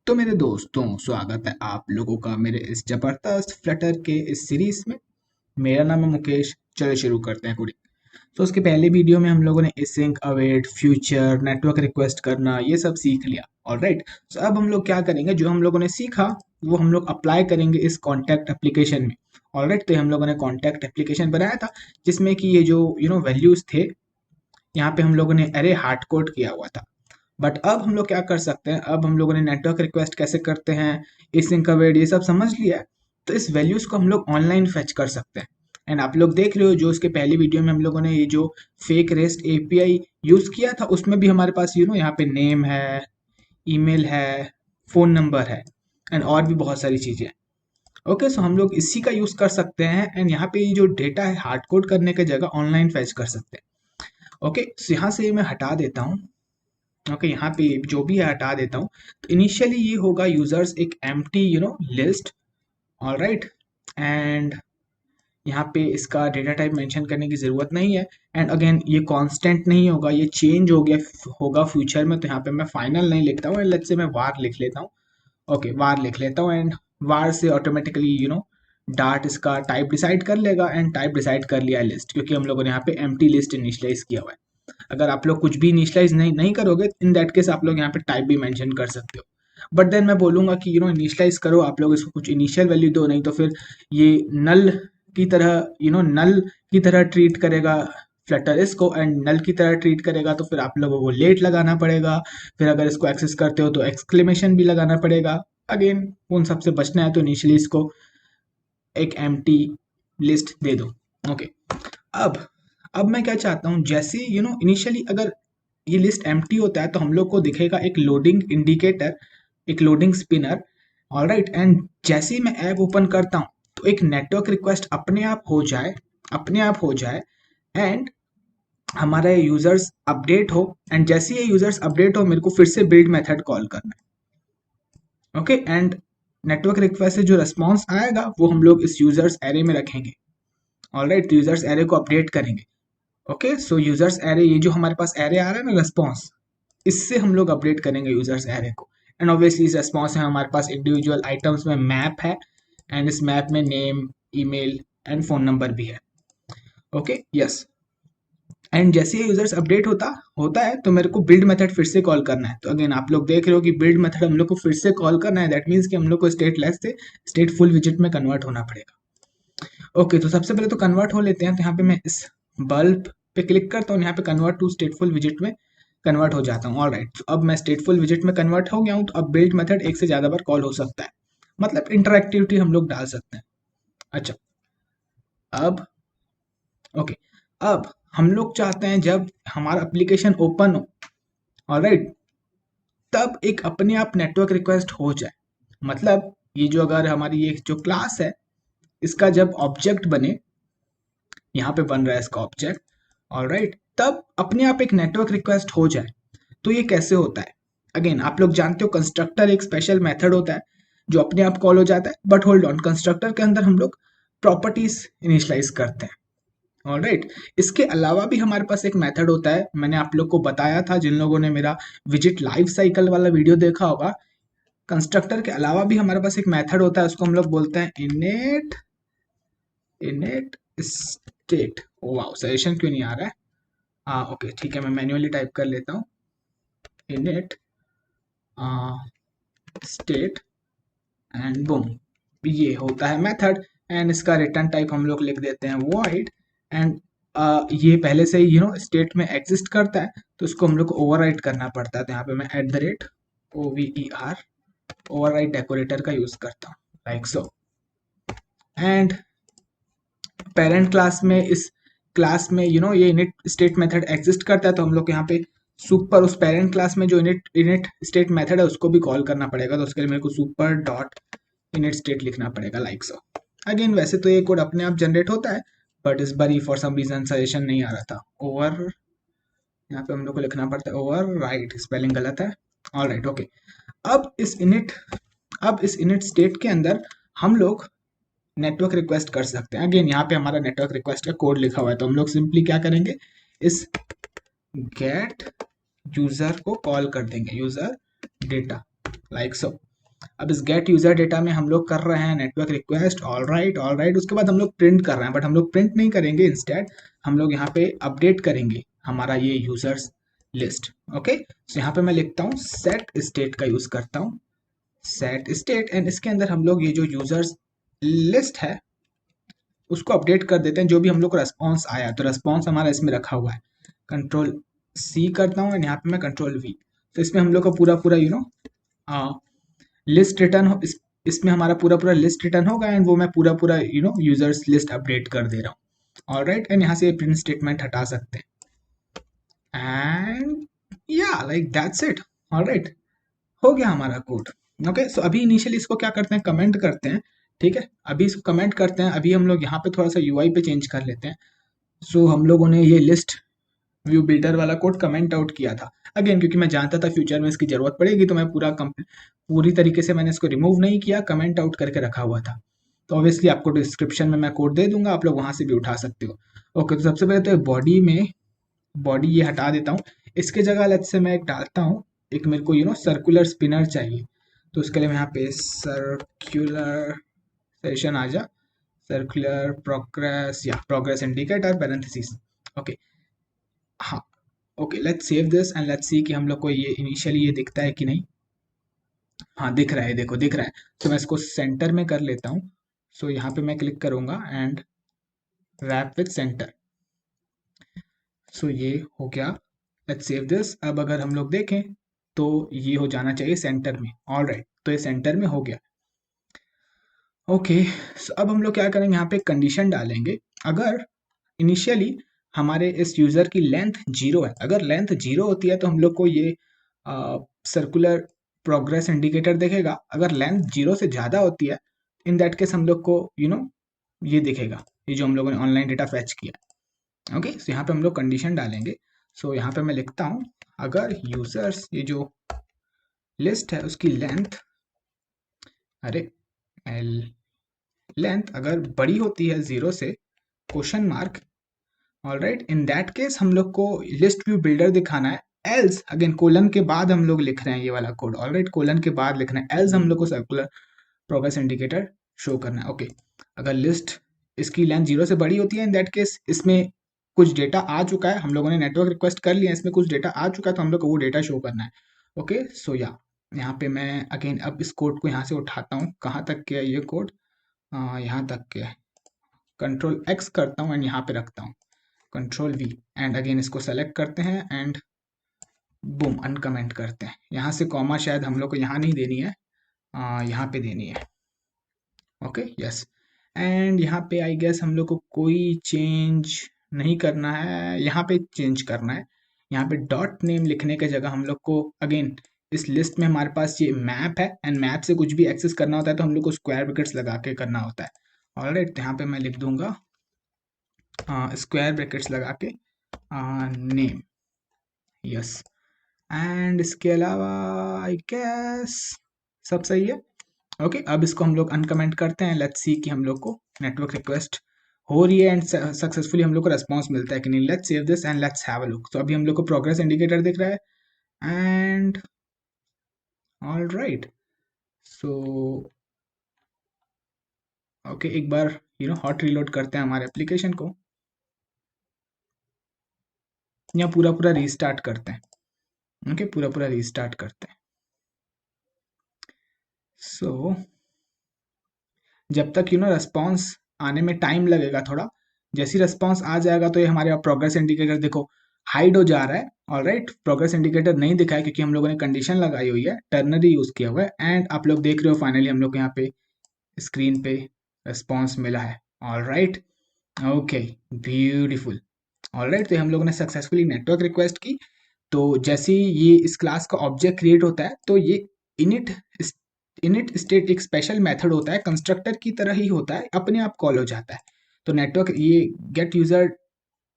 तो मेरे दोस्तों, स्वागत है आप लोगों का मेरे इस जबरदस्त फ्लटर के इस सीरीज में। मेरा नाम है मुकेश। चलो शुरू करते हैं कोडिंग। तो उसके पहले वीडियो में हम लोगों ने async, await, future, network request करना ये सब सीख लिया। ऑलराइट, तो अब हम लोग क्या करेंगे, जो हम लोगों ने सीखा वो हम लोग अप्लाई करेंगे इस कॉन्टैक्ट एप्लीकेशन में। ऑलराइट, तो हम लोगों ने कॉन्टैक्ट एप्लीकेशन बनाया था जिसमें कि ये जो वैल्यूज थे, यहाँ पे हम लोगों ने अरे हार्ड कोड किया हुआ था। बट अब हम लोग क्या कर सकते हैं, अब हम लोगों ने नेटवर्क रिक्वेस्ट कैसे करते हैं, एसिंक अवेट ये सब समझ लिया है। तो इस वैल्यूज को हम लोग ऑनलाइन फेच कर सकते हैं। एंड आप लोग देख रहे हो, जो उसके पहली वीडियो में हम लोगों ने ये जो फेक रेस्ट एपीआई यूज किया था, उसमें भी हमारे पास यहाँ पे नेम है, ईमेल है, फोन नंबर है, एंड और भी बहुत सारी चीजें हैं। ओके, सो हम लोग इसी का यूज कर सकते हैं। एंड यहाँ पे ये जो डेटा है हार्ड कोड करने की जगह ऑनलाइन फेच कर सकते हैं। ओके, सो यहाँ से मैं हटा देता हूँ। ओके, यहाँ पे जो भी है हटा देता हूँ। तो इनिशियली ये होगा यूजर्स एक एम्प्टी लिस्ट। ऑलराइट, एंड यहाँ पे इसका डेटा टाइप मेंशन करने की ज़रूरत नहीं है। एंड अगेन ये कांस्टेंट नहीं होगा, ये चेंज हो गया होगा फ्यूचर में। तो यहाँ पे मैं फाइनल नहीं लिखता हूँ, लेट्स से मैं वार लिख लेता हूँ। ओके, वार लिख लेता हूँ। एंड वार से ऑटोमेटिकली डार्ट इसका टाइप डिसाइड कर लेगा। एंड टाइप डिसाइड कर लिया है लिस्ट, क्योंकि हम लोगों ने यहाँ पे एम्प्टी लिस्ट इनिशियलाइज किया हुआ है। अगर आप लोग कुछ भी इनिशियलाइज नहीं करोगे, इन दैट केस आप लोग यहाँ पे टाइप भी मेंशन कर सकते हो। बट देन मैं बोलूंगा कि इनिशियलाइज करो, आप लोग इसको कुछ इनिशियल वैल्यू दो, नहीं तो फिर ये नल की तरह नल की तरह ट्रीट करेगा फ्लटर इसको। एंड नल की तरह ट्रीट करेगा तो फिर आप लोगों को लेट लगाना पड़ेगा। फिर अगर इसको एक्सेस करते हो तो एक्सक्लेमेशन भी लगाना पड़ेगा। अगेन उन सबसे बचना है तो इनिशियली इसको एक एम्प्टी लिस्ट दे दो। ओके, अब अब मैं क्या चाहता हूँ, जैसे इनिशियली अगर ये लिस्ट एम्प्टी होता है तो हम लोग को दिखेगा एक लोडिंग इंडिकेटर, एक लोडिंग स्पिनर। ऑलराइट, एंड जैसे ही मैं ऐप ओपन करता हूँ तो एक नेटवर्क रिक्वेस्ट अपने आप हो जाए एंड हमारा यूजर्स अपडेट हो। एंड जैसे ये यूजर्स अपडेट हो, मेरे को फिर से बिल्ड मेथड कॉल करना है। ओके, एंड नेटवर्क रिक्वेस्ट से जो रिस्पॉन्स आएगा वो हम लोग इस यूजर्स एरे में रखेंगे। ऑलराइट, तो यूजर्स एरे को अपडेट करेंगे। ओके, सो यूजर्स एरे, ये जो हमारे पास एरे आ रहा है ना रिस्पॉन्स, इससे हम लोग अपडेट करेंगे यूजर्स एरे को। एंड ऑब्वियसली इस रिस्पॉन्स में हमारे पास इंडिविजुअल आइटम्स में मैप है। एंड इस मैप में name, email and phone number भी है। Okay, yes. एंड जैसे ही यूजर्स अपडेट होता है तो मेरे को बिल्ड मेथड फिर से कॉल करना है। तो अगेन आप लोग देख रहे हो कि बिल्ड मेथड हम लोग को फिर से कॉल करना है। दैट मीन्स कि हम लोग को स्टेटलेस से स्टेटफुल विजिट में कन्वर्ट होना पड़ेगा। ओके, तो सबसे पहले तो कन्वर्ट हो लेते हैं। तो यहाँ पे मैं इस बल्ब पे क्लिक करता हूँ, यहाँ पे कन्वर्ट टू स्टेटफुल विजिट में कन्वर्ट हो जाता हूँ। ऑलराइट, तो अब मैं स्टेटफुल विजिट में कन्वर्ट हो गया हूँ। तो अब बिल्ड मेथड एक से ज्यादा बार कॉल हो सकता है, मतलब इंटरएक्टिविटी हम लोग डाल सकते हैं। अच्छा, अब ओके, अब हम लोग चाहते हैं जब हमारा एप्लीकेशन ओपन हो, ऑलराइट, तब एक अपने आप नेटवर्क रिक्वेस्ट हो जाए। मतलब ये जो अगर हमारी ये जो क्लास है, इसका जब ऑब्जेक्ट बने, यहाँ पे बन रहा है इसका ऑब्जेक्ट, ऑलराइट, तब अपने आप एक नेटवर्क रिक्वेस्ट हो जाए। तो ये कैसे होता है? अगेन आप लोग जानते हो कंस्ट्रक्टर एक स्पेशल मेथड होता है जो अपने आप कॉल हो जाता है। बट होल्ड ऑन, कंस्ट्रक्टर के अंदर हम लोग प्रॉपर्टीज इनिशियलाइज करते हैं। ऑलराइट, इसके अलावा भी हमारे पास एक मेथड होता है, मैंने आप लोग को बताया था, जिन लोगों ने मेरा विजिट लाइफ साइकिल वाला वीडियो देखा होगा। कंस्ट्रक्टर के अलावा भी हमारे पास एक मेथड होता है, उसको हम लोग बोलते हैं इनिट स्टेट। वाओ, सजेशन क्यों नहीं आ रहा है? हाँ ओके, ठीक है, मैं मैन्युअली टाइप कर लेता हूँ। इनिट स्टेट एंड बूम, ये होता है मेथड। एंड इसका रिटर्न टाइप हम लोग लिख देते हैं वॉइड। एंड ये पहले से ही स्टेट में एग्जिस्ट करता है, तो इसको हम लोग को ओवरराइट करना पड़ता है। तो यहाँ पे मैं @OVER ओवरराइट डेकोरेटर का यूज करता हूँ, like so. And parent class में, इस क्लास में ये इनिट स्टेट मेथड एग्जिस्ट करता है, तो हम लोग यहाँ पे सुपर उस पेरेंट क्लास में जो इनिट स्टेट मेथड है उसको भी कॉल करना पड़ेगा। तो उसके लिए मेरे को सुपर डॉट इनिट स्टेट लिखना पड़ेगा, लाइक सो। अगेन वैसे तो ये कोड अपने आप जनरेट होता है, बट इस बार फॉर सम रीजन सजेशन नहीं आ रहा था। ओवर, यहाँ पे हम लोग को लिखना पड़ता है ओवर राइट, स्पेलिंग गलत है। All right, okay. अब इस इनिट स्टेट के अंदर हम लोग नेटवर्क रिक्वेस्ट कर सकते हैं। अगेन यहाँ पे हमारा नेटवर्क रिक्वेस्ट का कोड लिखा हुआ है, तो हम लोग सिंपली क्या करेंगे, इस गेट यूजर को कॉल कर देंगे, यूजर डेटा, लाइक सो। अब इस गेट यूजर डेटा में हम लोग कर रहे हैं नेटवर्क रिक्वेस्ट, ऑल राइट, उसके बाद हम लोग प्रिंट कर रहे हैं, बट हम लोग प्रिंट नहीं करेंगे, इंस्टेड हम लोग यहाँ पे अपडेट करेंगे हमारा ये यूजर्स लिस्ट। ओके, तो यहाँ पे मैं लिखता हूँ सेट स्टेट का यूज करता हूँ, सेट स्टेट, एंड इसके अंदर हम लोग ये जो यूजर्स लिस्ट है उसको अपडेट कर देते हैं, जो भी हम लोग को रेस्पॉन्स आया, तो रेस्पॉन्स हमारा इसमें रखा हुआ है, कंट्रोल सी करता हूँ एंड यहाँ पे मैं कंट्रोल वी, तो इसमें हम लोग का पूरा पूरा लिस्ट रिटर्न हो, इसमें हमारा पूरा पूरा लिस्ट रिटर्न होगा, एंड वो मैं पूरा पूरा यूजर्स लिस्ट अपडेट कर दे रहा हूँ। ऑलराइट, एंड यहाँ से प्रिंट स्टेटमेंट हटा सकते हैं, एंड या लाइक दैट्स इट। ऑलराइट, हो गया हमारा कोड। ओके, सो अभी इनिशियली इसको क्या करते हैं, कमेंट करते हैं। ठीक है, अभी इसको कमेंट करते हैं, अभी हम लोग यहाँ पे थोड़ा सा यूआई पे चेंज कर लेते हैं। सो हम लोगों ने ये लिस्ट व्यू बिल्डर वाला कोड कमेंट आउट किया था अगेन, क्योंकि मैं जानता था फ्यूचर में इसकी जरूरत पड़ेगी, तो मैं पूरी तरीके से मैंने इसको रिमूव नहीं किया, कमेंट आउट करके रखा हुआ था। तो ऑब्वियसली आपको डिस्क्रिप्शन में मैं कोड दे दूंगा, आप लोग वहां से भी उठा सकते हो। ओके, तो सबसे पहले तो बॉडी में बॉडी ये हटा देता हूँ, इसके जगह अलग से मैं एक डालता हूँ, एक मेरे को सर्कुलर स्पिनर चाहिए, तो उसके लिए मैं यहाँ पे सर्कुलर सेशन आ जा, सर्कुलर प्रोग्रेस या प्रोग्रेस इंडिकेटर पैरेंथेसिस। ओके, हाँ, okay, let's save this and let's see कि हम लोग को ये इनिशियली ये दिखता है कि नहीं। हाँ, दिख रहा है, देखो दिख रहा है। तो मैं इसको सेंटर में कर लेता हूँ। सो यहाँ पे मैं क्लिक करूंगा एंड रैप विथ सेंटर। सो ये हो गया, लेट्स सेव दिस। अब अगर हम लोग देखें तो ये हो जाना चाहिए सेंटर में। ऑल राइट, तो ये सेंटर में हो गया। ओके, सो अब हम लोग क्या करेंगे, यहाँ पे कंडीशन डालेंगे, अगर इनिशियली हमारे इस यूजर की लेंथ 0 है, अगर लेंथ 0 होती है तो हम लोग को ये सर्कुलर प्रोग्रेस इंडिकेटर देखेगा, अगर लेंथ 0 से ज़्यादा होती है इन दैट केस हम लोग को ये दिखेगा, ये जो हम लोगों ने ऑनलाइन डेटा फैच किया। ओके, सो यहाँ पे हम लोग कंडीशन डालेंगे। सो यहाँ पे मैं लिखता हूँ, अगर यूजर्स ये जो लिस्ट है उसकी लेंथ, अरे लेंथ अगर बड़ी होती है 0 से, question mark, alright, in that case हम लोग को लिस्ट व्यू बिल्डर दिखाना है, एल्स अगेन कोलन के बाद हम लोग लिख रहे हैं ये वाला कोड, ऑलराइट, कोलन के बाद लिखना है, एल्स हम लोग को सर्कुलर प्रोग्रेस इंडिकेटर शो करना है। ओके, अगर लिस्ट इसकी लेंथ 0 से बड़ी होती है, इन दैट केस इसमें कुछ डेटा आ चुका है, हम लोगों ने नेटवर्क रिक्वेस्ट कर लिया, इसमें कुछ डेटा आ चुका है, तो हम लोग को वो डेटा शो करना है। ओके, सो या यहाँ पे मैं अगेन अब इस कोड को यहाँ से उठाता हूँ, कहाँ तक के है ये कोड, यहाँ तक के है, कंट्रोल एक्स करता हूँ एंड यहाँ पे रखता हूँ, कंट्रोल वी, एंड अगेन इसको सेलेक्ट करते हैं एंड बूम अनकमेंट करते हैं। यहाँ से कॉमा शायद हम लोग को यहाँ नहीं देनी है, यहाँ पे देनी है। ओके, यस, एंड यहाँ पे आई गेस हम लोग को कोई चेंज नहीं करना है, यहाँ पे चेंज करना है, यहाँ पे डॉट नेम लिखने के जगह हम लोग को अगेन इस लिस्ट में हमारे पास ये मैप है, एंड मैप से कुछ भी एक्सेस करना होता है तो हम लोग को स्क्वायर ब्रैकेट्स लगा के करना होता है। ऑलराइट, तो यहाँ पे मैं लिख दूंगा स्क्वायर ब्रैकेट्स लगा के नेम, यस, एंड इसके अलावा आई गेस सब सही है। ओके, अब इसको हम लोग अनकमेंट करते हैं, लेट्स सी कि हम लोग को नेटवर्क रिक्वेस्ट हो रही है एंड सक्सेसफुली हम लोग को रेस्पॉन्स मिलता है कि नहीं। Let's save this and let's have a look. तो अभी हम लोग को प्रोग्रेस इंडिकेटर दिख रहा है and all right, so okay, एक बार हॉट रीलोड करते हैं हमारे एप्लीकेशन को, या पूरा पूरा रीस्टार्ट करते हैं। ओके, पूरा पूरा रीस्टार्ट करते हैं। सो जब तक रेस्पॉन्स आने में टाइम लगेगा थोड़ा, जैसी रेस्पॉन्स आ जाएगा तो ये हमारे प्रोग्रेस इंडिकेटर देखो हाइड हो जा रहा है। ऑलराइट, प्रोग्रेस इंडिकेटर नहीं दिखा है क्योंकि हम लोगों ने कंडीशन लगाई हुई है, टर्नरी यूज किया हुआ है, एंड आप लोग देख रहे हो फाइनली हम लोग यहाँ पे स्क्रीन पे रेस्पॉन्स मिला है। Alright, okay, beautiful. ऑलराइट, तो हम लोगों ने सक्सेसफुली नेटवर्क रिक्वेस्ट की। तो जैसे ही ये इस क्लास का ऑब्जेक्ट क्रिएट होता है तो ये इनिट इनिट स्टेट एक स्पेशल मेथड होता है, कंस्ट्रक्टर की तरह ही होता है, अपने आप कॉल हो जाता है। तो नेटवर्क ये गेट यूजर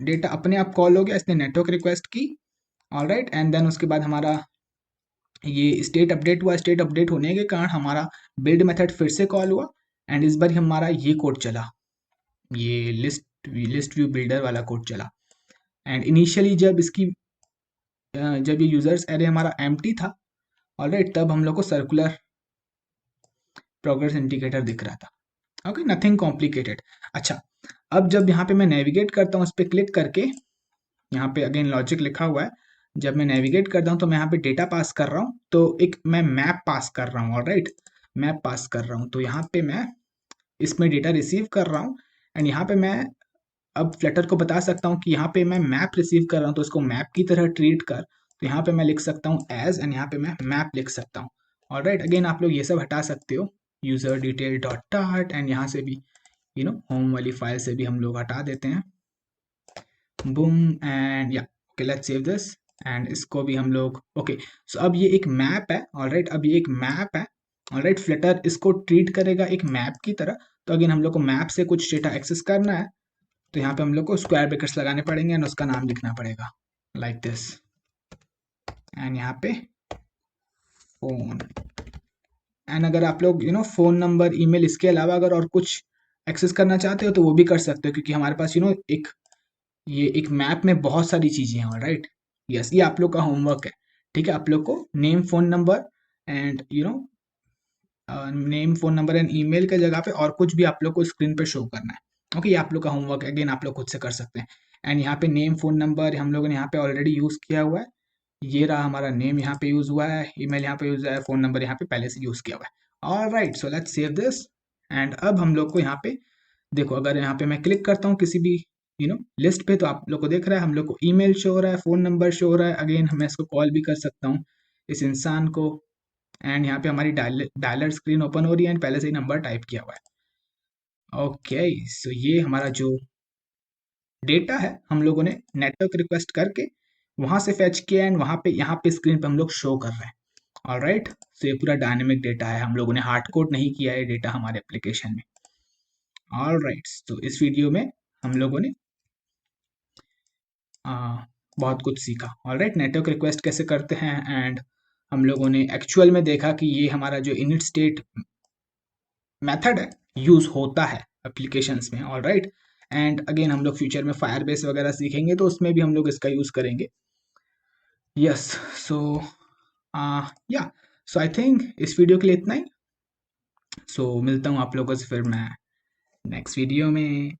डेटा अपने आप कॉल हो गया, इसने नेटवर्क रिक्वेस्ट की। ऑलराइट, एंड देन उसके बाद हमारा ये स्टेट अपडेट हुआ, स्टेट अपडेट होने के कारण हमारा बिल्ड मेथड फिर से कॉल हुआ, एंड इस बार हमारा ये कोड चला, ये लिस्ट व्यू बिल्डर वाला कोड चला। एंड इनिशियली जब ये यूजर्स एरे हमारा एम्प्टी था, ऑलराइट, तब हम लोग को सर्कुलर प्रोग्रेस इंडिकेटर दिख रहा था। Okay, nothing complicated. अच्छा, अब जब यहाँ पे मैं नेविगेट करता हूँ, उस पर क्लिक करके, यहाँ पे अगेन लॉजिक लिखा हुआ है, जब मैं नेविगेट करता हूँ तो मैं यहाँ पे डेटा पास कर रहा हूँ, तो एक मैं मैप पास कर रहा हूँ। ऑलराइट, मैप पास कर रहा हूँ, तो यहाँ पे मैं इसमें डेटा रिसीव कर रहा हूँ, एंड यहाँ पे मैं अब फ्लटर को बता सकता हूँ कि यहाँ पे मैं मैप रिसीव कर रहा हूँ, तो इसको मैप की तरह ट्रीट कर, तो यहाँ पे मैं लिख सकता हूँ एज, एंड यहाँ पे मैं मैप लिख सकता हूँ। ऑलराइट, अगेन आप लोग ये सब हटा सकते हो, user detail dot tart, and यहाँ से भी होम वाली फाइल से भी हम लोग हटा देते हैं। बूम, एंड या okay, let's save this, and इसको भी हम लोग ओके। सो अब ये एक मैप है। ऑलराइट, अब ये एक मैप है। ऑलराइट, फ्लटर इसको ट्रीट करेगा एक मैप की तरह। तो अगेन हम लोग को मैप से कुछ डेटा एक्सेस करना है, तो यहाँ पे हम लोग को स्क्वायर ब्रैकेट्स लगाने पड़ेंगे, एंड उसका नाम लिखना पड़ेगा लाइक दिस, एंड यहाँ पे फोन। एंड अगर आप लोग फोन नंबर, ईमेल, इसके अलावा अगर और कुछ एक्सेस करना चाहते हो तो वो भी कर सकते हो, क्योंकि हमारे पास एक मैप में बहुत सारी चीजें हैं। राइट, यस, ये आप लोग का होमवर्क है। ठीक है, आप लोग को name, phone number and name, phone number and email के जगह पे और कुछ भी आप लोग को स्क्रीन पे शो करना है। ओके, ये आप लोग का होमवर्क है, अगेन आप लोग खुद से कर सकते हैं। एंड यहाँ पे नेम, फोन नंबर हम लोगों ने यहाँ पे ऑलरेडी यूज किया हुआ है। ये रहा हमारा नेम, यहाँ पे यूज हुआ है, ईमेल यहाँ पे यूज हुआ है, फोन नंबर यहाँ पे पहले से यूज किया हुआ है। Alright, so let's save this. And अब हम लोग को यहाँ पे देखो, अगर यहाँ पे मैं क्लिक करता हूँ किसी भी लिस्ट पे, तो आप लोग को देख रहा है, हम लोग को ईमेल शो हो रहा है, फोन नंबर शो हो रहा है। अगेन मैं इसको कॉल भी कर सकता हूँ, इस इंसान को, एंड यहाँ पे हमारी डायलर स्क्रीन ओपन हो रही है, एंड पहले से ही नंबर टाइप किया हुआ है। ओके, सो ये हमारा जो डेटा है हम लोगों ने नेटवर्क रिक्वेस्ट करके वहां से फेच किया, एंड वहां पे यहाँ पे स्क्रीन पे हम लोग शो कर रहे हैं। ऑलराइट, सो ये पूरा डायनेमिक डेटा है, हम लोगों ने हार्ड कोड नहीं किया है डेटा हमारे एप्लीकेशन में। ऑलराइट, तो इस वीडियो में हम लोगों ने बहुत कुछ सीखा। ऑलराइट, नेटवर्क रिक्वेस्ट कैसे करते हैं, एंड हम लोगों ने एक्चुअल में देखा कि ये हमारा जो इनिट स्टेट मेथड है यूज होता है एप्लीकेशंस में। ऑलराइट, एंड अगेन हम लोग फ्यूचर में फायरबेस वगैरह सीखेंगे, तो उसमें भी हम लोग इसका यूज करेंगे। यस, सो या सो आई थिंक इस वीडियो के लिए इतना ही। सो मिलता हूँ आप लोगों से फिर मैं नेक्स्ट वीडियो में।